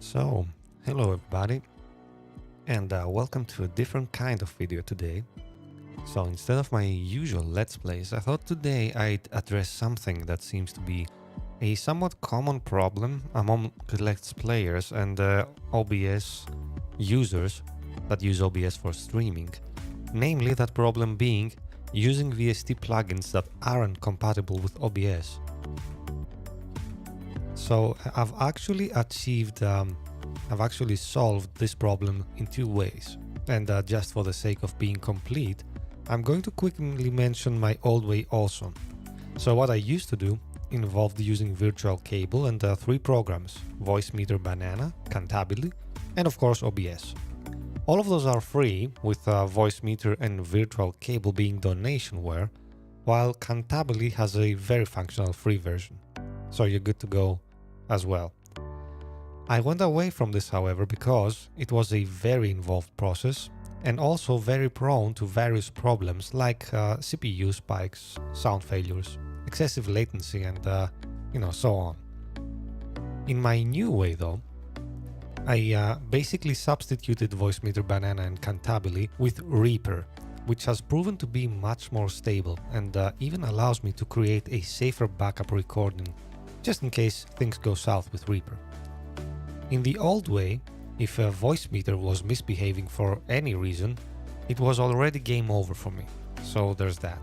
So, hello everybody, and welcome to a different kind of video today. So instead of my usual Let's Plays, I thought today I'd address something that seems to be a somewhat common problem among Let's Players and OBS users that use OBS for streaming. Namely, that problem being using VST plugins that aren't compatible with OBS. So I've actually solved this problem in two ways, and just for the sake of being complete, I'm going to quickly mention my old way also. So what I used to do involved using virtual cable and three programs: Voicemeeter, Banana, Cantabile, and of course OBS. All of those are free, with Voicemeeter and virtual cable being donationware, while Cantabile has a very functional free version. So you're good to go as well. I went away from this, however, because it was a very involved process and also very prone to various problems like CPU spikes, sound failures, excessive latency, and so on. In my new way though, I basically substituted Voicemeeter, Banana, and Cantabile with Reaper, which has proven to be much more stable and even allows me to create a safer backup recording just in case things go south with Reaper. In the old way, if a Voicemeeter was misbehaving for any reason, it was already game over for me, so there's that.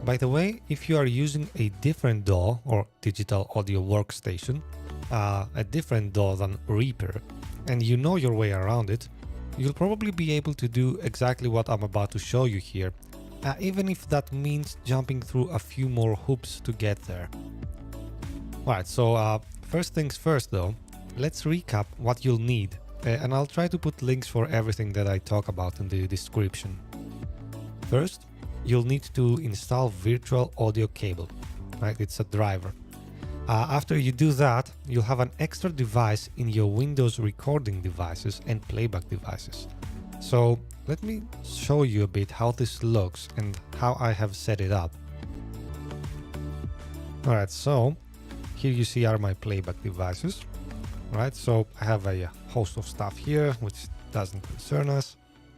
By the way, if you are using a different DAW or digital audio workstation, a different DAW than Reaper, and you know your way around it, you'll probably be able to do exactly what I'm about to show you here, even if that means jumping through a few more hoops to get there. Alright, so first things first though, let's recap what you'll need, and I'll try to put links for everything that I talk about in the description. First, you'll need to install virtual audio cable, right? It's a driver. After you do that, you'll have an extra device in your Windows recording devices and playback devices. So let me show you a bit how this looks and how I have set it up. Alright, so here you see are my playback devices. Right, so I have a host of stuff here, which doesn't concern us.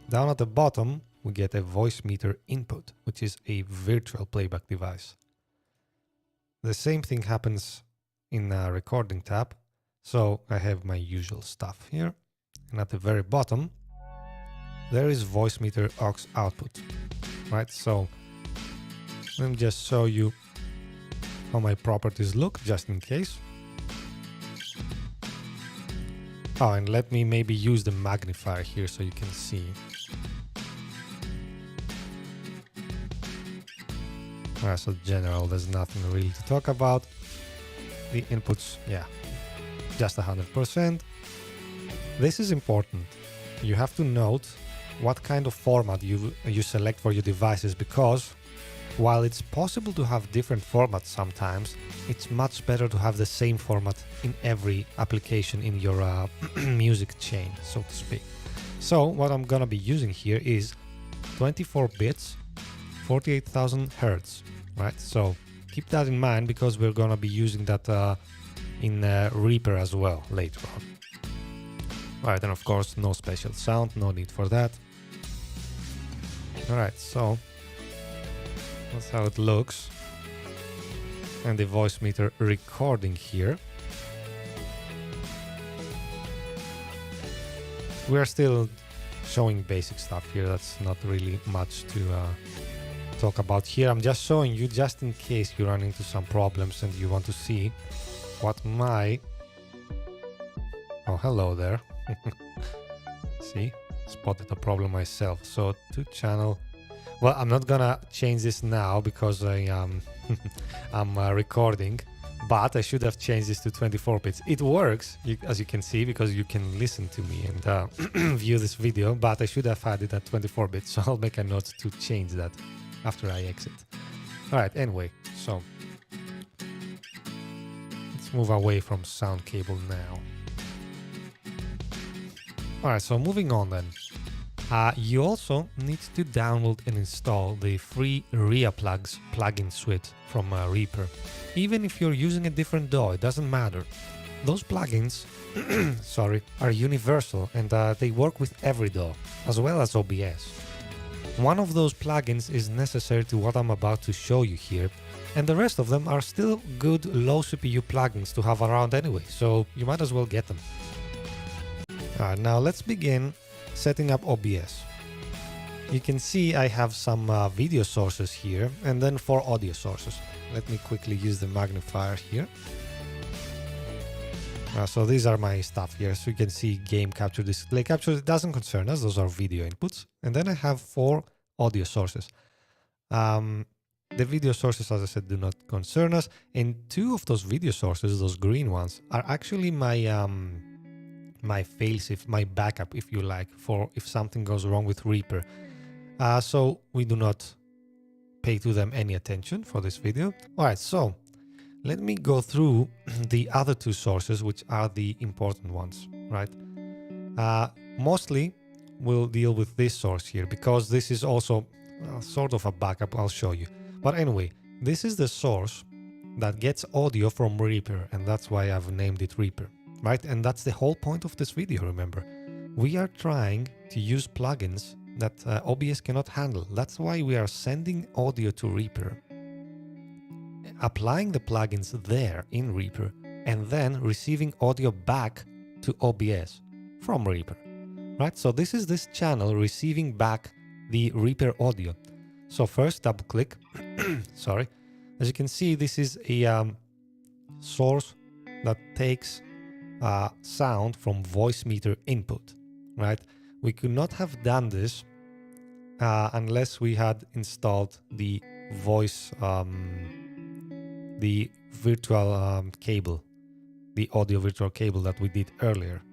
Down at the bottom, we get a Voicemeeter input, which is a virtual playback device. The same thing happens in a recording tab. So I have my usual stuff here. And at the very bottom, there is Voicemeeter aux output. Right, so let me just show you how my properties look, just in case. Oh, and let me maybe use the magnifier here so you can see. Alright, so general, there's nothing really to talk about. The inputs, yeah, just 100%. This is important. You have to note what kind of format you select for your devices, because while it's possible to have different formats sometimes, it's much better to have the same format in every application in your music chain, so to speak. So what I'm gonna be using here is 24 bits, 48,000 Hertz, right? So keep that in mind, because we're gonna be using that in Reaper as well later on. Right, and of course no special sound, no need for that. Alright, so that's how it looks. And the Voicemeeter recording here. We are still showing basic stuff here. That's not really much to talk about here. I'm just showing you just in case you run into some problems and you want to see what my... Oh, hello there. See? Spotted a problem myself. So 2-channel... Well, I'm not gonna change this now because I'm recording, but I should have changed this to 24 bits. It works, as you can see, because you can listen to me and view this video, but I should have had it at 24 bits, so I'll make a note to change that after I exit. Alright, anyway, so let's move away from sound cable now. Alright, so moving on then. You also need to download and install the free RIA Plugs plugin suite from Reaper. Even if you're using a different DAW, it doesn't matter. Those plugins, sorry, are universal and they work with every DAW, as well as OBS. One of those plugins is necessary to what I'm about to show you here, and the rest of them are still good low CPU plugins to have around anyway, so you might as well get them. Alright, now let's begin setting up OBS. You can see I have some video sources here and then 4 audio sources. Let me quickly use the magnifier here. So these are my stuff here. So you can see game capture, display capture. It doesn't concern us. Those are video inputs. And then I have 4 audio sources. The video sources, as I said, do not concern us. And 2 of those video sources, those green ones, are actually my my failsafe, my backup, if you like, for if something goes wrong with Reaper. So we do not pay to them any attention for this video. All right, so let me go through the other 2 sources, which are the important ones, right? Mostly we'll deal with this source here because this is also sort of a backup. I'll show you. But anyway, this is the source that gets audio from Reaper, and that's why I've named it Reaper, right? And that's the whole point of this video, remember. We are trying to use plugins that OBS cannot handle. That's why we are sending audio to Reaper, applying the plugins there in Reaper, and then receiving audio back to OBS from Reaper, right? So this is this channel receiving back the Reaper audio. So first double click, sorry. As you can see, this is a source that takes sound from voice meter input, right? We could not have done this unless we had installed the voice, the virtual cable, the audio virtual cable that we did earlier.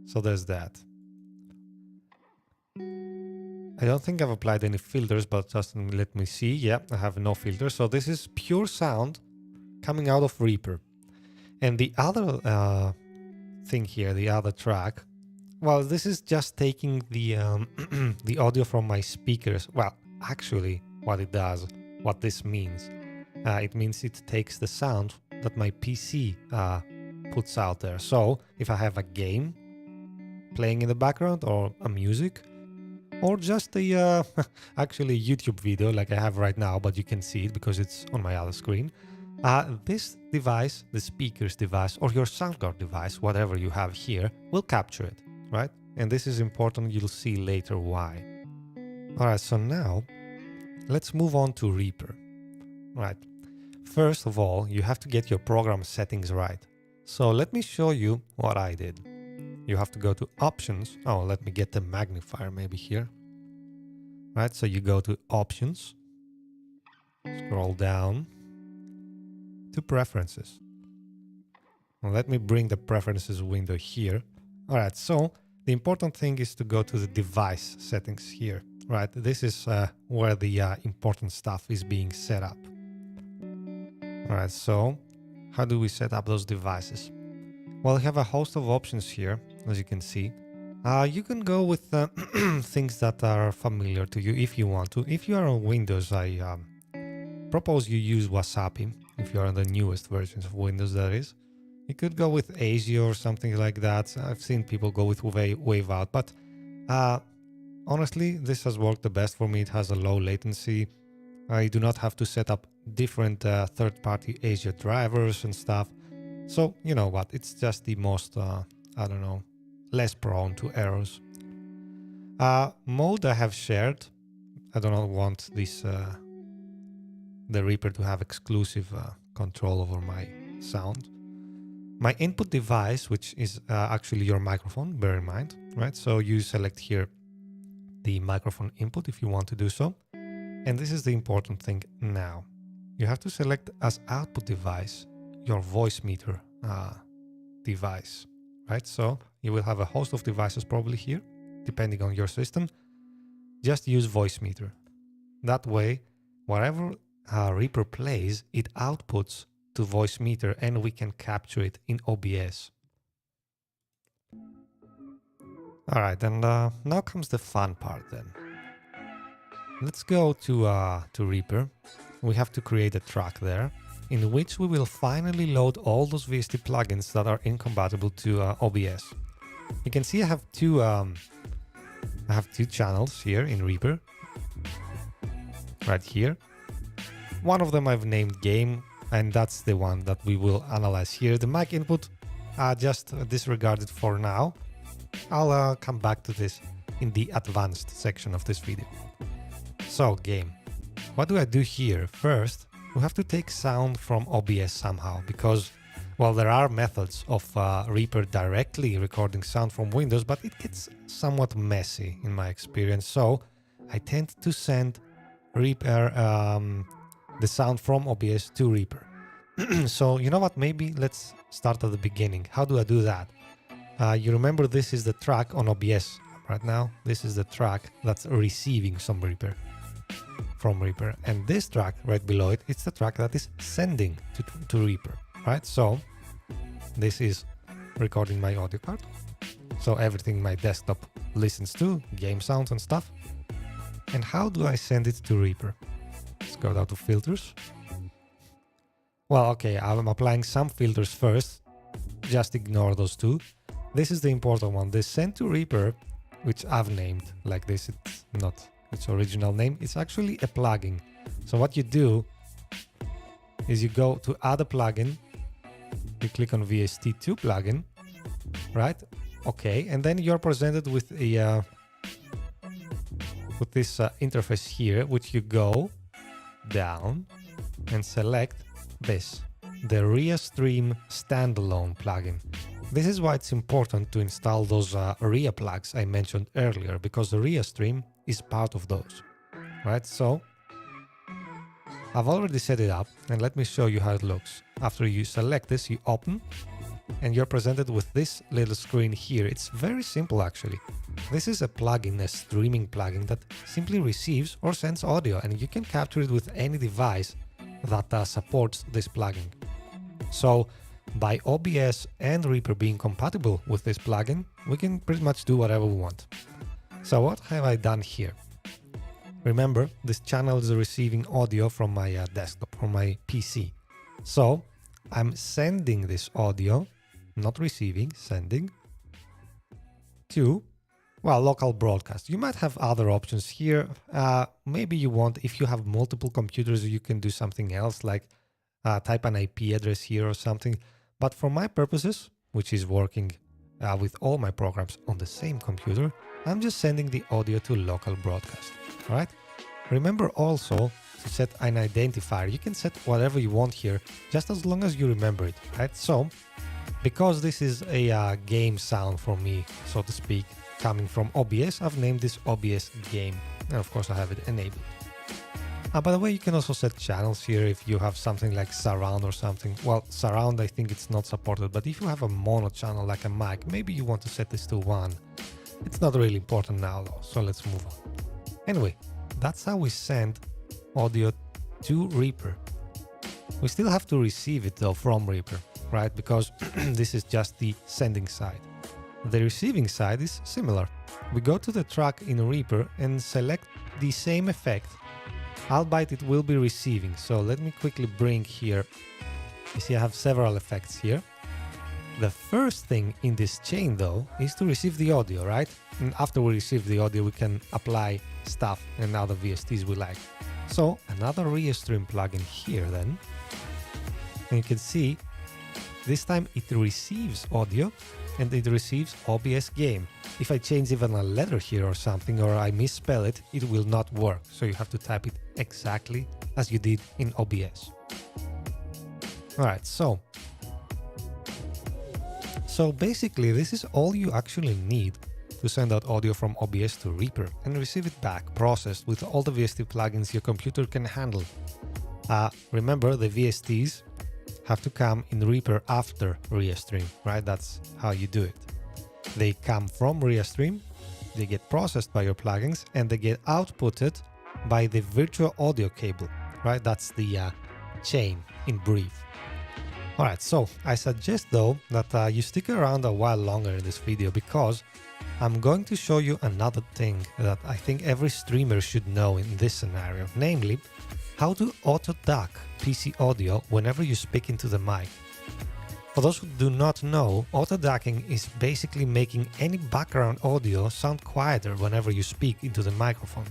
So there's that. I don't think I've applied any filters, but just let me see. Yeah, I have no filters. So this is pure sound coming out of Reaper. And the other thing here, the other track, well, this is just taking the the audio from my speakers. Well, actually, what it does, what this means, it means it takes the sound that my PC puts out there. So if I have a game playing in the background, or a music, or just a actually YouTube video like I have right now, but you can see it because it's on my other screen. This device, the speaker's device, or your sound card device, whatever you have here, will capture it, right? And this is important. You'll see later why. All right, so now let's move on to Reaper. Right. First of all, you have to get your program settings right. So let me show you what I did. You have to go to Options. Oh, let me get the magnifier maybe here. Right, so you go to Options, scroll down to Preferences. Now let me bring the Preferences window here. All right, so the important thing is to go to the device settings here, right? This is where the important stuff is being set up. All right, so how do we set up those devices? Well, we have a host of options here, as you can see. You can go with things that are familiar to you if you want to. If you are on Windows, I propose you use Wasapi. If you are on the newest versions of Windows, that is. You could go with ASIO or something like that. I've seen people go with Wave Out, but honestly, this has worked the best for me. It has a low latency. I do not have to set up different third-party ASIO drivers and stuff. So, you know what, it's just the most, I don't know, less prone to errors. Mode I have shared. I do not want this, the Reaper to have exclusive control over my sound. My input device, which is actually your microphone, bear in mind, right? So you select here the microphone input if you want to do so. And this is the important thing now. You have to select as output device your voice meter device, right? So you will have a host of devices probably here, depending on your system. Just use voice meter. That way, whatever Reaper plays, it outputs to voice meter and we can capture it in OBS. All right, and now comes the fun part then. Let's go to Reaper. We have to create a track there. in which we will finally load all those VST plugins that are incompatible to OBS. You can see I have two channels here in Reaper, right here. One of them I've named Game, and that's the one that we will analyze here. The mic input, just disregarded for now. I'll come back to this in the advanced section of this video. So, Game. What do I do here? First, we have to take sound from OBS somehow, because, well, there are methods of Reaper directly recording sound from Windows, but it gets somewhat messy in my experience. So I tend to send Reaper, the sound from OBS to Reaper. So you know what, maybe let's start at the beginning. How do I do that? You remember this is the track on OBS right now. This is the track that's receiving some Reaper from Reaper, and this track right below it, it's the track that is sending to Reaper, right? So this is recording my audio part, so everything my desktop listens to, game sounds and stuff. And how do I send it to Reaper? Let's go down to filters. Well, okay, I'm applying some filters first, just ignore those two. This is the important one, the send to Reaper, which I've named like this. It's not its original name, it's actually a plugin. So what you do is you go to add a plugin, you click on VST2 plugin, right? Okay, and then you're presented with a with this interface here, which you go down and select this, the Restream standalone plugin. This is why it's important to install those RIA plugs I mentioned earlier, because the Restream is part of those, right? So I've already set it up, and let me show you how it looks. After you select this, you open, and you're presented with this little screen here. It's very simple, actually. This is a plugin, a streaming plugin that simply receives or sends audio, and you can capture it with any device that supports this plugin. So by OBS and Reaper being compatible with this plugin, we can pretty much do whatever we want. So what have I done here? Remember, this channel is receiving audio from my desktop, from my PC. So I'm sending this audio, not receiving, sending, to, well, local broadcast. You might have other options here. Maybe you want, if you have multiple computers, you can do something else, like type an IP address here or something. But for my purposes, which is working with all my programs on the same computer, I'm just sending the audio to local broadcast, all right? Remember also to set an identifier. You can set whatever you want here, just as long as you remember it, right? So, because this is a game sound for me, so to speak, coming from OBS, I've named this OBS game, and of course I have it enabled. By the way, you can also set channels here if you have something like surround or something. Well, surround, I think it's not supported, but if you have a mono channel like a mic, maybe you want to set this to 1. It's not really important now though, so let's move on. Anyway, that's how we send audio to Reaper. We still have to receive it though from Reaper, right? Because this is just the sending side. The receiving side is similar. We go to the track in Reaper and select the same effect, albeit it will be receiving. So let me quickly bring here, you see I have several effects here. The first thing in this chain though is to receive the audio, right? And after we receive the audio, we can apply stuff and other VSTs we like. So another Restream plugin here then, and you can see this time it receives audio and it receives OBS game. If I change even a letter here or something, or I misspell it, it will not work. So you have to type it exactly as you did in OBS. All right, so basically this is all you actually need to send out audio from OBS to Reaper and receive it back processed with all the VST plugins your computer can handle. Remember, the VSTs have to come in Reaper after Restream, right? That's how you do it. They come from Restream, they get processed by your plugins, and they get outputted by the virtual audio cable, right? That's the chain in brief. All right, so I suggest though that you stick around a while longer in this video, because I'm going to show you another thing that I think every streamer should know in this scenario. Namely, how to auto-duck PC audio whenever you speak into the mic. For those who do not know, auto-ducking is basically making any background audio sound quieter whenever you speak into the microphone.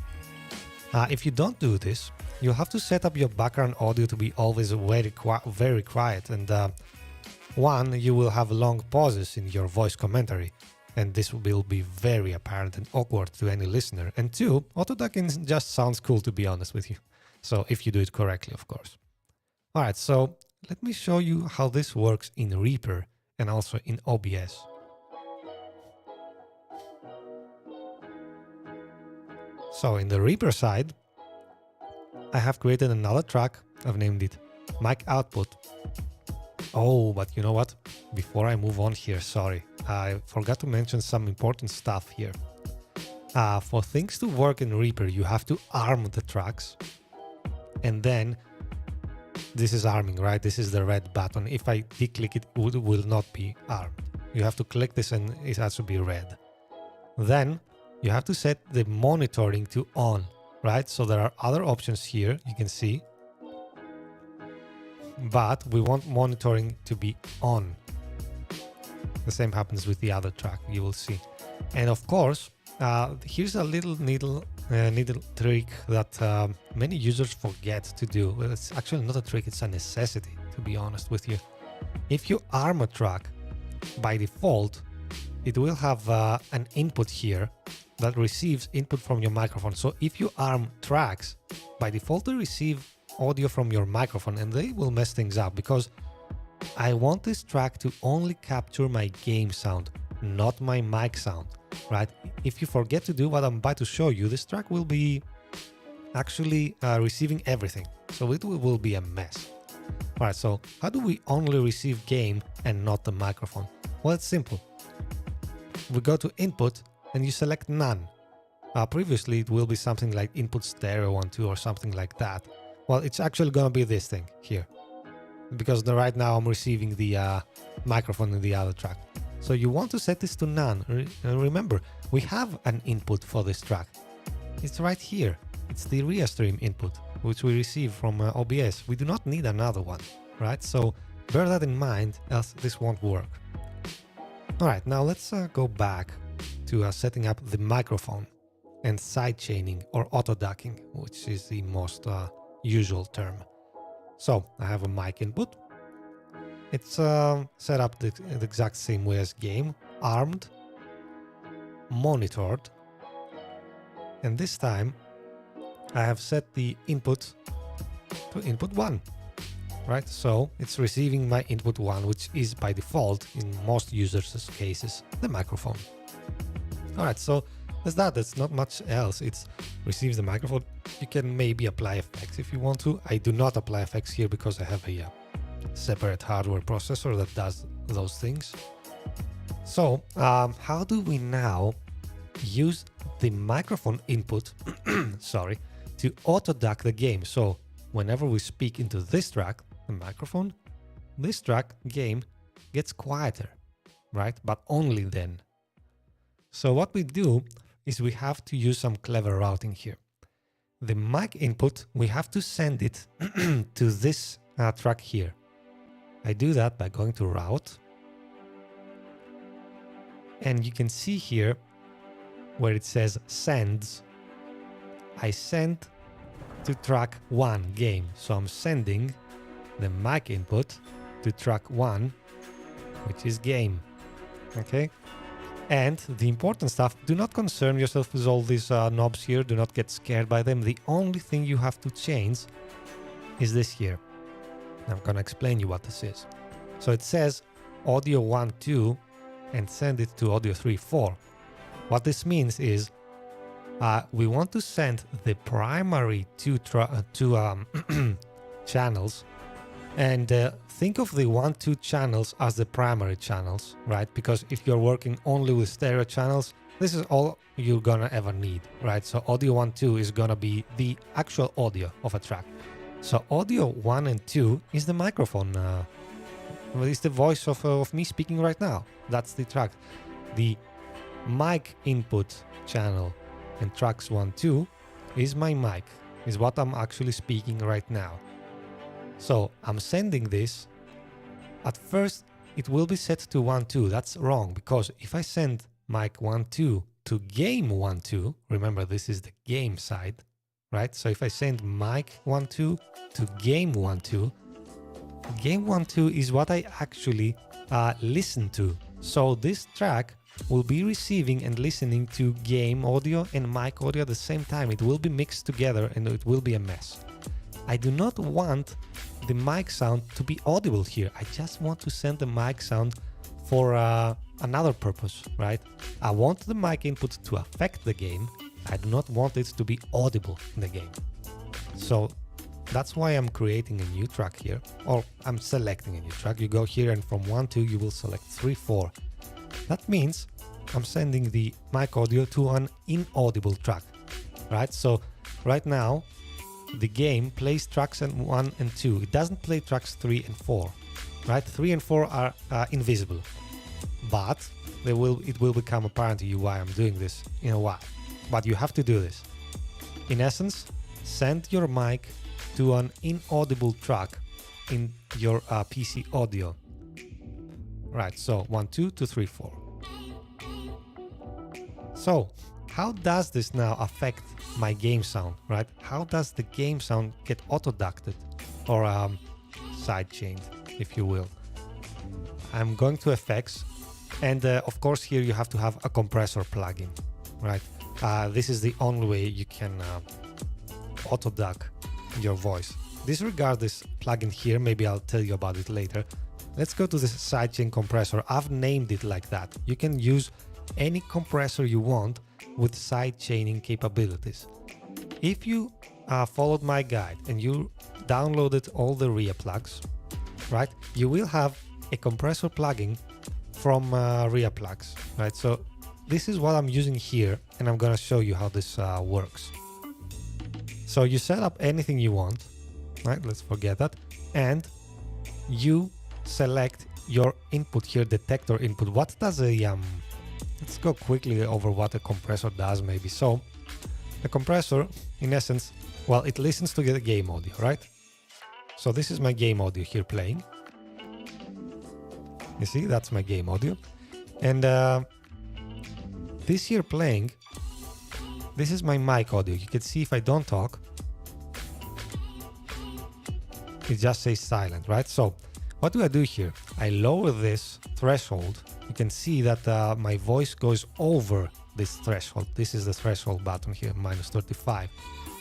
If you don't do this, you'll have to set up your background audio to be always very quiet, and one, you will have long pauses in your voice commentary, and this will be very apparent and awkward to any listener, and two, auto-ducking just sounds cool, to be honest with you. So if you do it correctly, of course. Alright, so let me show you how this works in Reaper and also in OBS. So in the Reaper side, I have created another track. I've named it Mic Output. Oh, but you know what? Before I move on here, sorry, I forgot to mention some important stuff here. For things to work in Reaper, you have to arm the tracks, and then this is arming, right? This is the red button. If I declick it, it will not be armed. You have to click this and it has to be red. Then you have to set the monitoring to on, right? So there are other options here, you can see. But we want monitoring to be on. The same happens with the other track, you will see. And of course, here's a little needle trick that many users forget to do. Well, it's actually not a trick, it's a necessity, to be honest with you. If you arm a track, by default, it will have an input here that receives input from your microphone. So if you arm tracks, by default they receive audio from your microphone, and they will mess things up because I want this track to only capture my game sound, not my mic sound, right? If you forget to do what I'm about to show you, this track will be actually receiving everything, so it will be a mess. Alright, so how do we only receive game and not the microphone? Well, it's simple. We go to input and you select none. Previously it will be something like input stereo 1, 2 or something like that. Well, it's actually gonna be this thing here, because right now I'm receiving the microphone in the other track. So you want to set this to none. Remember, we have an input for this track. It's right here. It's the Restream input, which we receive from OBS. We do not need another one, right? So bear that in mind, else this won't work. All right, now let's go back to setting up the microphone and sidechaining or auto-ducking, which is the most usual term. So I have a mic input. It's set up the exact same way as game, armed, monitored, and this time I have set the input to input 1, right? So it's receiving my input 1, which is by default in most users' cases the microphone. All right, so that's not much else. It receives the microphone. You can maybe apply effects if you want to. I do not apply effects here because I have a separate hardware processor that does those things. So how do we now use the microphone input sorry, to auto-duck the game? So whenever we speak into this track, the microphone, this track, game, gets quieter, right? But only then. So what we do is we have to use some clever routing here. The mic input, we have to send it to this track here. I do that by going to route. And you can see here where it says sends. I send to track 1 game. So I'm sending the mic input to track 1, which is game. Okay? And the important stuff, do not concern yourself with all these knobs here. Do not get scared by them. The only thing you have to change is this here. I'm going to explain you what this is. So it says audio 1, 2, and send it to audio 3, 4. What this means is we want to send the primary two channels, and think of the 1, 2 channels as the primary channels, right? Because if you're working only with stereo channels, this is all you're gonna ever need, right? So audio 1, 2 is gonna be the actual audio of a track. So audio 1 and 2 is the microphone, it's the voice of me speaking right now. That's the track. The mic input channel and tracks 1, 2 is my mic. is what I'm actually speaking right now. So I'm sending this. At first, it will be set to 1-2. That's wrong, because if I send mic 1-2 to game 1-2, remember this is the game side, right? So if I send mic 1-2 to game 1-2, game 1-2 is what I actually listen to. So this track will be receiving and listening to game audio and mic audio at the same time. It will be mixed together and it will be a mess. I do not want the mic sound to be audible here. I just want to send the mic sound for another purpose, right? I want the mic input to affect the game. I do not want it to be audible in the game. So that's why I'm creating a new track here, or I'm selecting a new track. You go here and from 1-2 you will select 3-4. That means I'm sending the mic audio to an inaudible track, right? So right now the game plays tracks 1 and 2. It doesn't play tracks 3 and 4, right? 3 and 4 are invisible, but it will become apparent to you why I'm doing this in a while. But you have to do this. In essence, send your mic to an inaudible track in your PC audio. Right, so 1-2 to 3-4. So how does this now affect my game sound, right? How does the game sound get auto-ducted or sidechained, if you will? I'm going to effects, and of course here you have to have a compressor plugin, right? This is the only way you can auto-duck your voice. Disregard this plugin here, maybe I'll tell you about it later. Let's go to this sidechain compressor. I've named it like that. You can use any compressor you want with sidechaining capabilities. If you followed my guide and you downloaded all the RIA plugs, right, you will have a compressor plugin from RIA plugs, right? So this is what I'm using here, and I'm gonna show you how this works. So you set up anything you want, right? Let's forget that. And you select your input here, detector input. What does a let's go quickly over what a compressor does maybe. So a compressor, in essence, well, it listens to the game audio, right? So this is my game audio here playing. You see, that's my game audio. And this here playing, this is my mic audio. You can see if I don't talk, it just says silent, right? So what do I do here? I lower this threshold. You can see that my voice goes over this threshold. This is the threshold button here, -35.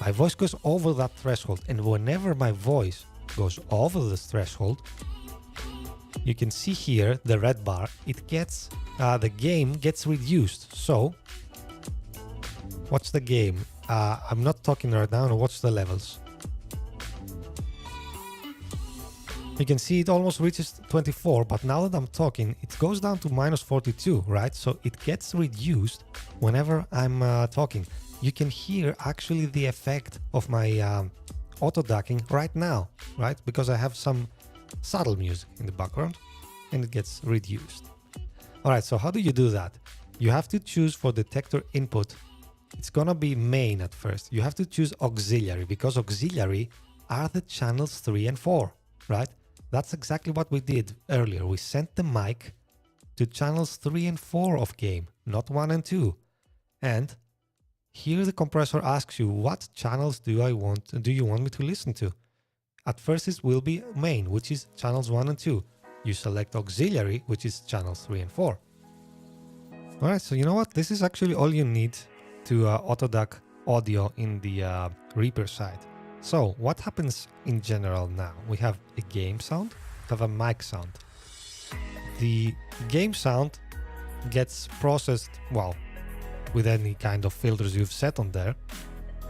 My voice goes over that threshold, and whenever my voice goes over this threshold, you can see here the red bar, it gets, the game gets reduced. So watch the game. I'm not talking right now, and watch the levels. You can see it almost reaches 24, but now that I'm talking, it goes down to -42, right? So it gets reduced whenever I'm talking. You can hear actually the effect of my auto-ducking right now, right? Because I have some subtle music in the background and it gets reduced. All right, so how do you do that? You have to choose for detector input. It's gonna be main at first. You have to choose auxiliary, because auxiliary are the channels 3 and 4, right? That's exactly what we did earlier. We sent the mic to channels 3 and 4 of game, not 1 and 2. And here the compressor asks you, what channels do you want me to listen to? At first it will be main, which is channels 1 and 2. You select auxiliary, which is channels 3 and 4. All right, so you know what? This is actually all you need to auto-duck audio in the Reaper side. So what happens in general now? We have a game sound, we have a mic sound. The game sound gets processed, well, with any kind of filters you've set on there.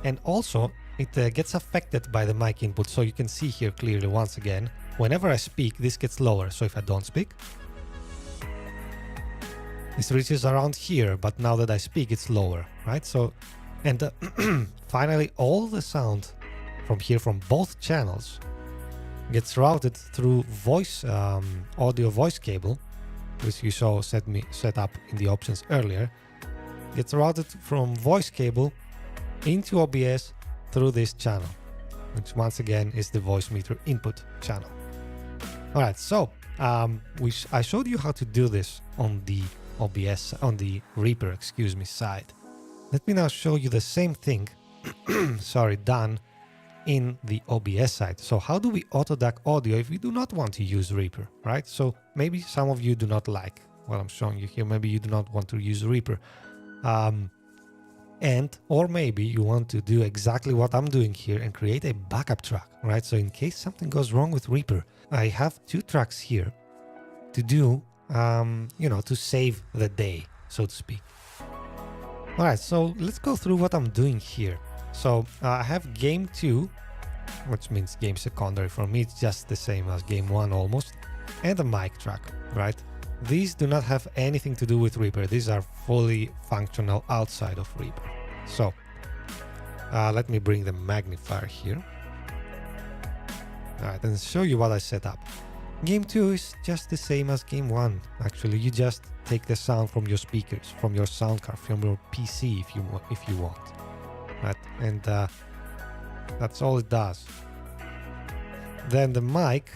And also it gets affected by the mic input. So you can see here clearly once again, whenever I speak, this gets lower. So if I don't speak, this reaches around here, but now that I speak, it's lower, right? So, and finally, all the sound from here, from both channels, gets routed through voice audio voice cable, which you saw set up in the options earlier. Gets routed from voice cable into OBS through this channel, which once again is the voice meter input channel. All right, so I showed you how to do this on the on the Reaper, excuse me, side. Let me now show you the same thing, sorry, done in the OBS side. So how do we auto-duck audio if we do not want to use Reaper, right? So maybe some of you do not like what I'm showing you here. Maybe you do not want to use Reaper. Or maybe you want to do exactly what I'm doing here and create a backup track, right? So in case something goes wrong with Reaper, I have 2 tracks here to do, to save the day, so to speak. All right, so let's go through what I'm doing here. So I have game 2, which means game secondary. For me, it's just the same as game 1 almost, and a mic track, right? These do not have anything to do with Reaper. These are fully functional outside of Reaper. So let me bring the magnifier here. All right, and show you what I set up. Game 2 is just the same as game 1. Actually, you just take the sound from your speakers, from your sound card, from your PC if you want. Right? And that's all it does. Then the mic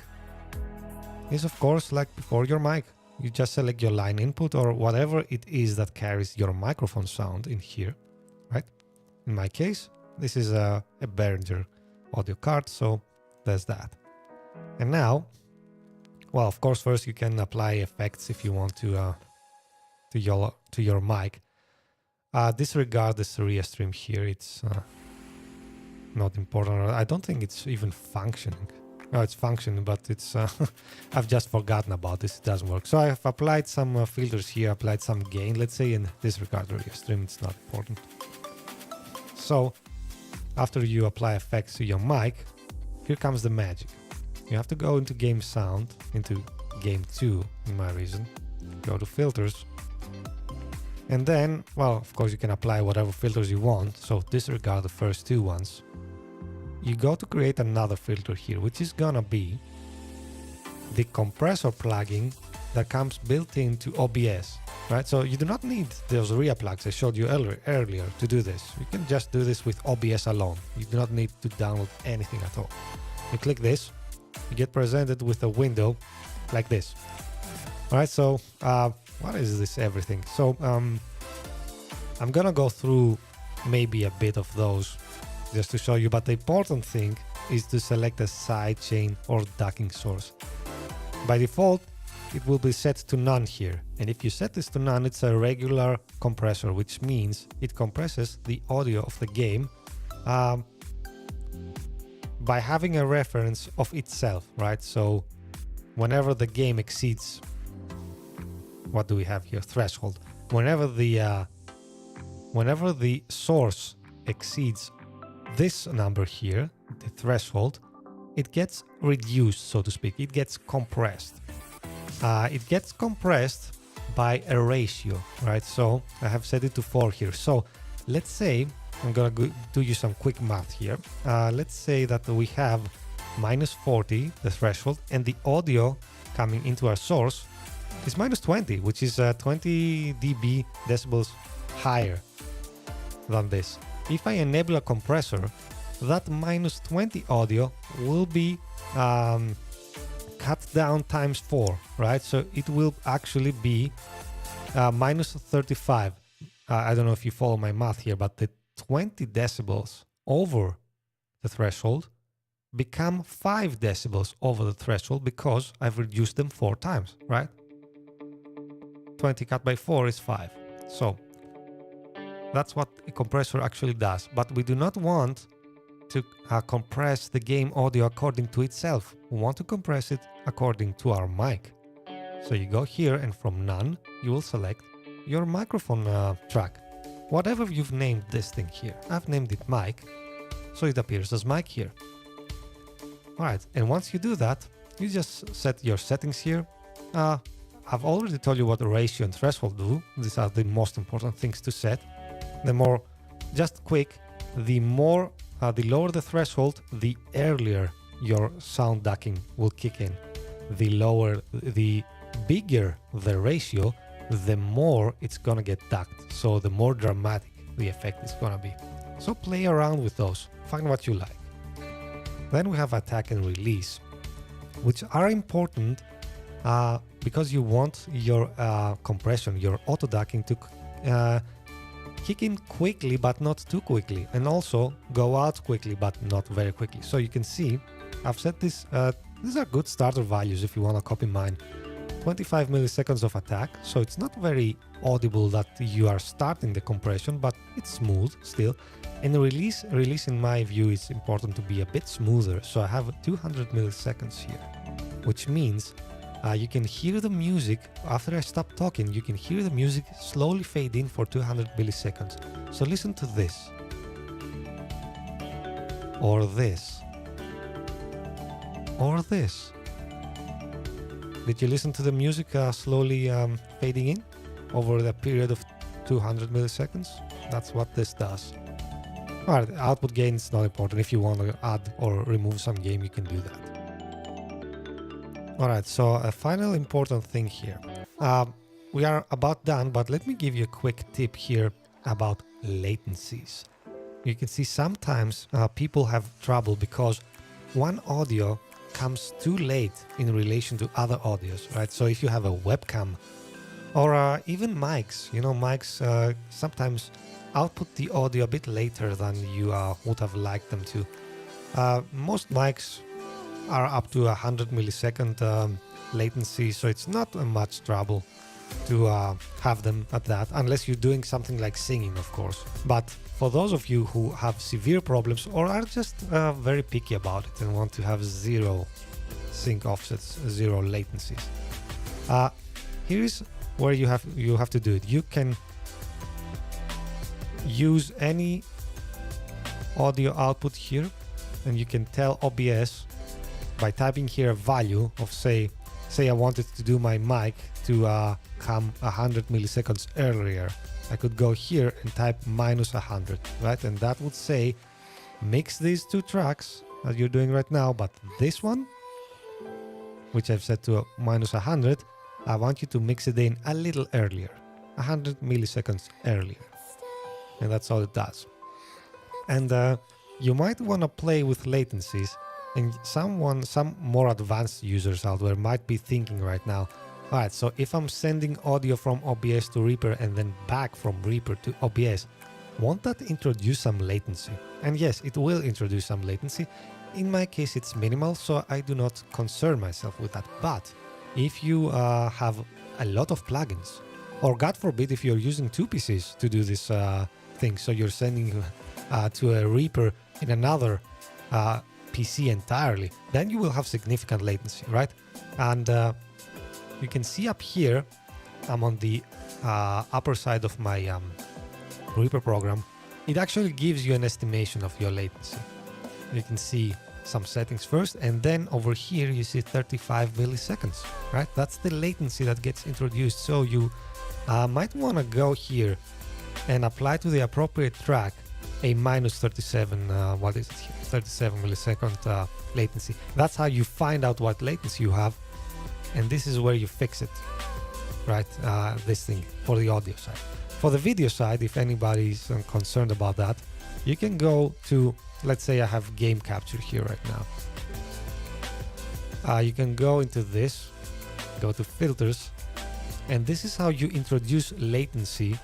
is, of course, like before, your mic. You just select your line input or whatever it is that carries your microphone sound in here, right? In my case, this is a Behringer audio card, so there's that. And now, well, of course, first you can apply effects if you want to your mic. Disregard the Seria stream here. It's not important. I don't think it's even functioning. No, it's functioning, but it's I've just forgotten about this. It doesn't work. So I've applied some filters here, applied some gain, let's say, and disregard the stream. It's not important. So after you apply effects to your mic, here comes the magic. You have to go into game sound, into game 2 in my reason, go to filters, and then, well, of course you can apply whatever filters you want, so disregard the first 2 ones. You go to create another filter here, which is gonna be the compressor plugin that comes built into OBS, right? So you do not need those RIA plugs I showed you earlier to do this. You can just do this with OBS alone. You do not need to download anything at all. You click this, you get presented with a window like this. All right, so what is this everything? So I'm gonna go through maybe a bit of those just to show you, but the important thing is to select a sidechain or ducking source. By default, it will be set to none here. And if you set this to none, it's a regular compressor, which means it compresses the audio of the game by having a reference of itself, right? So whenever the game exceeds, what do we have here? Threshold. Whenever the source exceeds this number here, the threshold, it gets reduced, so to speak. It gets compressed. It gets compressed by a ratio, right? So I have set it to 4 here. So let's say, I'm gonna do you some quick math here. Let's say that we have -40, the threshold, and the audio coming into our source is -20, which is 20 dB decibels higher than this. If I enable a compressor, that -20 audio will be cut down times 4, right? So it will actually be -35. I don't know if you follow my math here, but the 20 decibels over the threshold become 5 decibels over the threshold because I've reduced them 4 times, right? 20 cut by 4 is 5. So that's what a compressor actually does. But we do not want to compress the game audio according to itself. We want to compress it according to our mic. So you go here, and from none, you will select your microphone track. Whatever you've named this thing here. I've named it mic, so it appears as mic here. All right, and once you do that, you just set your settings here. I've already told you what the ratio and threshold do. These are the most important things to set. The more, just quick, the lower the threshold, the earlier your sound ducking will kick in. The bigger the ratio, the more it's gonna get ducked. So the more dramatic the effect is gonna be. So play around with those, find what you like. Then we have attack and release, which are important because you want your compression, your auto ducking to kick in quickly but not too quickly, and also go out quickly but not very quickly. So you can see I've set this, these are good starter values if you want to copy mine. 25 milliseconds of attack, so it's not very audible that you are starting the compression, but it's smooth still. And the release in my view is important to be a bit smoother, so I have 200 milliseconds here, which means you can hear the music after I stop talking. You can hear the music slowly fade in for 200 milliseconds. So listen to this, or this, or this. Did you listen to the music slowly fading in over the period of 200 milliseconds? That's what this does. Alright, output gain is not important. If you want to add or remove some gain, you can do that. Alright, so a final important thing here. We are about done, but let me give you a quick tip here about latencies. You can see sometimes people have trouble because one audio comes too late in relation to other audios, right? So if you have a webcam or even mics, you know, mics sometimes output the audio a bit later than you would have liked them to. Most mics are up to 100 millisecond latency, so it's not much trouble to have them at that, unless you're doing something like singing, of course. But for those of you who have severe problems or are just very picky about it and want to have zero sync offsets, zero latencies, here is where you have to do it. You can use any audio output here, and you can tell OBS by typing here a value of say I wanted to do my mic to come 100 milliseconds earlier. I could go here and type -100, right? And that would say mix these two tracks that you're doing right now, but this one, which I've set to -100, I want you to mix it in a little earlier, 100 milliseconds earlier. And that's all it does. And you might want to play with latencies, and some more advanced users out there might be thinking right now, alright, so if I'm sending audio from OBS to Reaper and then back from Reaper to OBS, won't that introduce some latency? And yes, it will introduce some latency. In my case, it's minimal, so I do not concern myself with that. But if you have a lot of plugins, or God forbid, if you're using two PCs to do this thing, so you're sending to a Reaper in another PC entirely, then you will have significant latency, right? And you can see up here, I'm on the upper side of my Reaper program. It actually gives you an estimation of your latency. You can see some settings first, and then over here you see 35 milliseconds, right? That's the latency that gets introduced. So you might want to go here and apply to the appropriate track a -37, what is it here? 37 millisecond latency. That's how you find out what latency you have, and this is where you fix it, right? This thing for the audio side. For the video side, if anybody's concerned about that, you can go to, let's say I have game capture here right now. You can go into this, go to filters, and this is how you introduce latency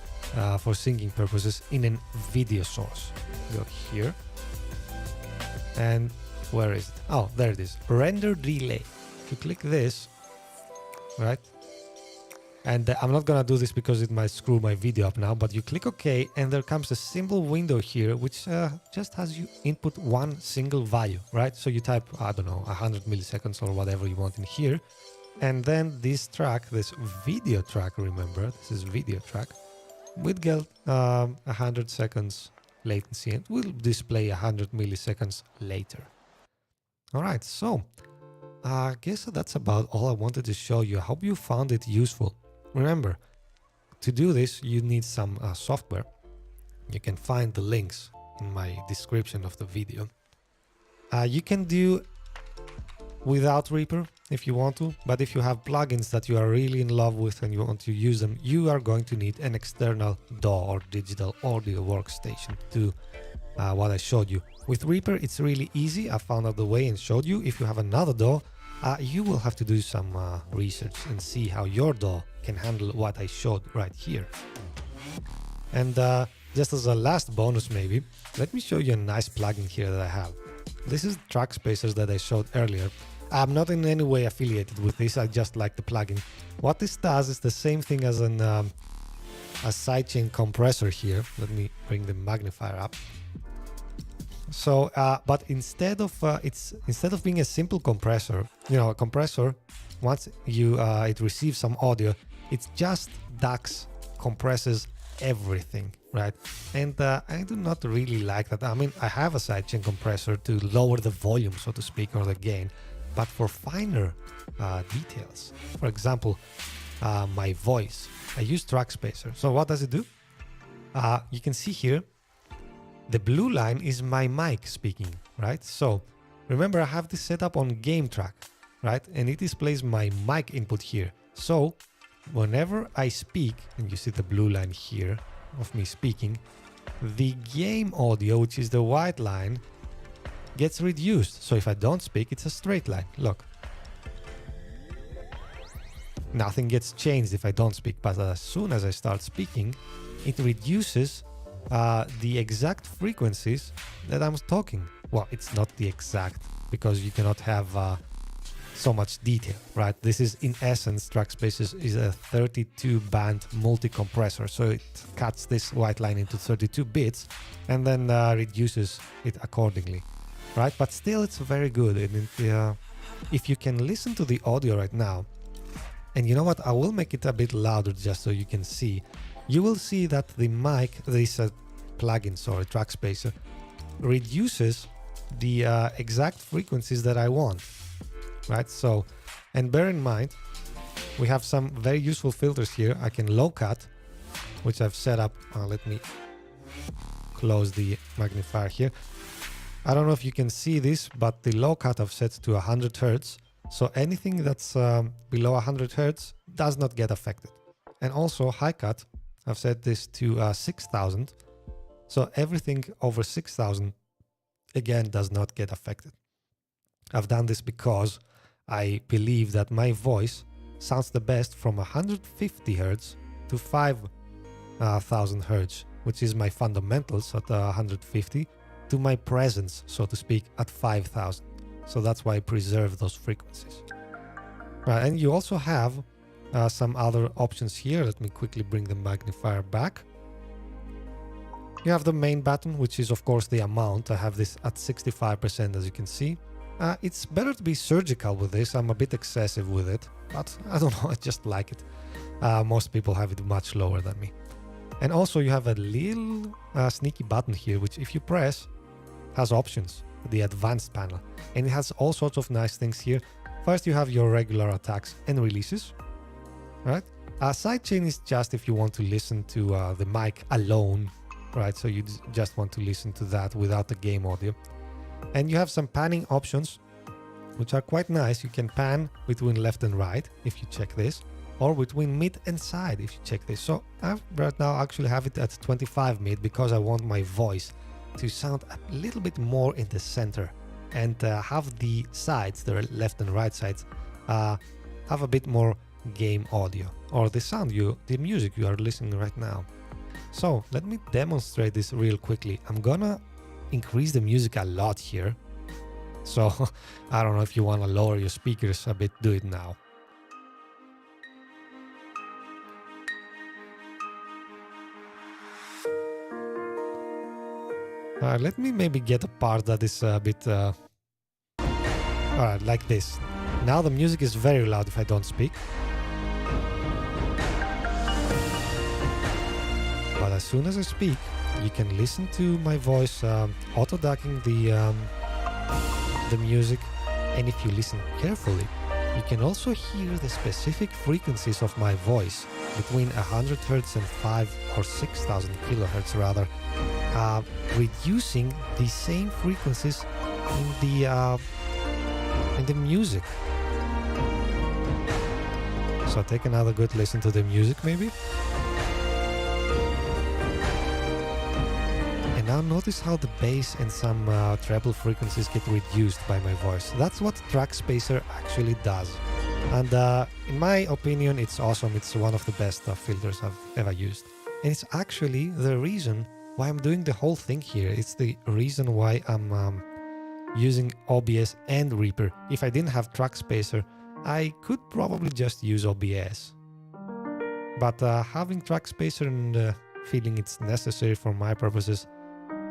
for syncing purposes in a video source. Go here, and where is it? Oh, there it is, render delay. If you click this, right, and I'm not gonna do this because it might screw my video up now, but you click OK, and there comes a simple window here which just has you input one single value, right? So you type, I don't know, 100 milliseconds or whatever you want in here, and then this track, this video track, remember, this is video track, will get 100 seconds latency and will display 100 milliseconds later. Alright, so I guess that's about all I wanted to show you. I hope you found it useful. Remember, to do this you need some software. You can find the links in my description of the video. You can do without Reaper if you want to, but if you have plugins that you are really in love with and you want to use them, you are going to need an external DAW or digital audio workstation to what I showed you. With Reaper, it's really easy. I found out the way and showed you. If you have another DAW, you will have to do some research and see how your DAW can handle what I showed right here. And just as a last bonus maybe, let me show you a nice plugin here that I have. This is Trackspacer that I showed earlier. I'm not in any way affiliated with this, I just like the plugin. What this does is the same thing as a sidechain compressor here. Let me bring the magnifier up. So, but instead of being a simple compressor, you know, a compressor, once it receives some audio, it just DAX compresses everything, right? And I do not really like that. I mean, I have a sidechain compressor to lower the volume, so to speak, or the gain, but for finer details, for example, my voice, I use Trackspacer. So what does it do? You can see here, the blue line is my mic speaking, right? So remember, I have this set up on game track, right? And it displays my mic input here. So whenever I speak, and you see the blue line here of me speaking, the game audio, which is the white line, gets reduced. So if I don't speak, it's a straight line. Look. Nothing gets changed if I don't speak, but as soon as I start speaking, it reduces the exact frequencies that I'm talking. Well, it's not the exact, because you cannot have so much detail, right? This is, in essence, Trackspacer is a 32-band multi-compressor, so it cuts this white line into 32 bits and then reduces it accordingly, right? But still, it's very good. And if you can listen to the audio right now, and you know what, I will make it a bit louder just so you can see. You will see that the mic, this plugin, sorry, Trackspacer, reduces the exact frequencies that I want, right? So, and bear in mind, we have some very useful filters here. I can low cut, which I've set up. Let me close the magnifier here. I don't know if you can see this, but the low cut I've set to 100 Hertz. So anything that's below 100 Hertz does not get affected. And also high cut, I've set this to 6000. So everything over 6000, again, does not get affected. I've done this because I believe that my voice sounds the best from 150 Hertz to 5000 Hertz, which is my fundamentals at 150, to my presence, so to speak, at 5000. So that's why I preserve those frequencies. Right, and you also have some other options here. Let me quickly bring the magnifier back. You have the main button, which is of course the amount. I have this at 65%, as you can see. It's better to be surgical with this. I'm a bit excessive with it, but I don't know, I just like it. Most people have it much lower than me. And also you have a little sneaky button here, which if you press, has options. The advanced panel, and it has all sorts of nice things here. First, you have your regular attacks and releases, right? Sidechain is just if you want to listen to the mic alone, right? So you just want to listen to that without the game audio. And you have some panning options, which are quite nice. You can pan between left and right if you check this, or between mid and side if you check this. So I right now actually have it at 25 mid because I want my voice to sound a little bit more in the center, and have the sides, the left and right sides, have a bit more game audio, or the sound the music you are listening right now. So let me demonstrate this real quickly. I'm gonna increase the music a lot here. So I don't know if you want to lower your speakers a bit, do it now. Let me maybe get a part that is a bit... Alright, like this. Now the music is very loud if I don't speak. But as soon as I speak, you can listen to my voice auto-ducking the music. And if you listen carefully, you can also hear the specific frequencies of my voice between 100 Hz and 5 or 6000 kilohertz rather, reducing the same frequencies in the music. So take another good listen to the music maybe. And now notice how the bass and some treble frequencies get reduced by my voice. That's what Trackspacer actually does. And in my opinion, it's awesome. It's one of the best filters I've ever used. And it's actually the reason why I'm doing the whole thing here. It's the reason why I'm using OBS and Reaper. If I didn't have Trackspacer, I could probably just use OBS. But having Trackspacer and feeling it's necessary for my purposes,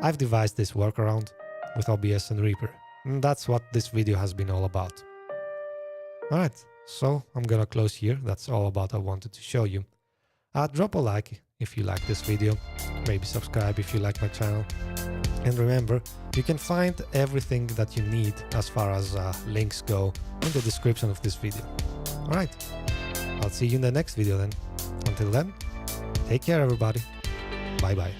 I've devised this workaround with OBS and Reaper. And that's what this video has been all about. Alright, so I'm gonna close here. That's all about I wanted to show you. Drop a like if you like this video, maybe subscribe if you like my channel. And remember, you can find everything that you need as far as links go in the description of this video. Alright, I'll see you in the next video then. Until then, take care everybody. Bye bye.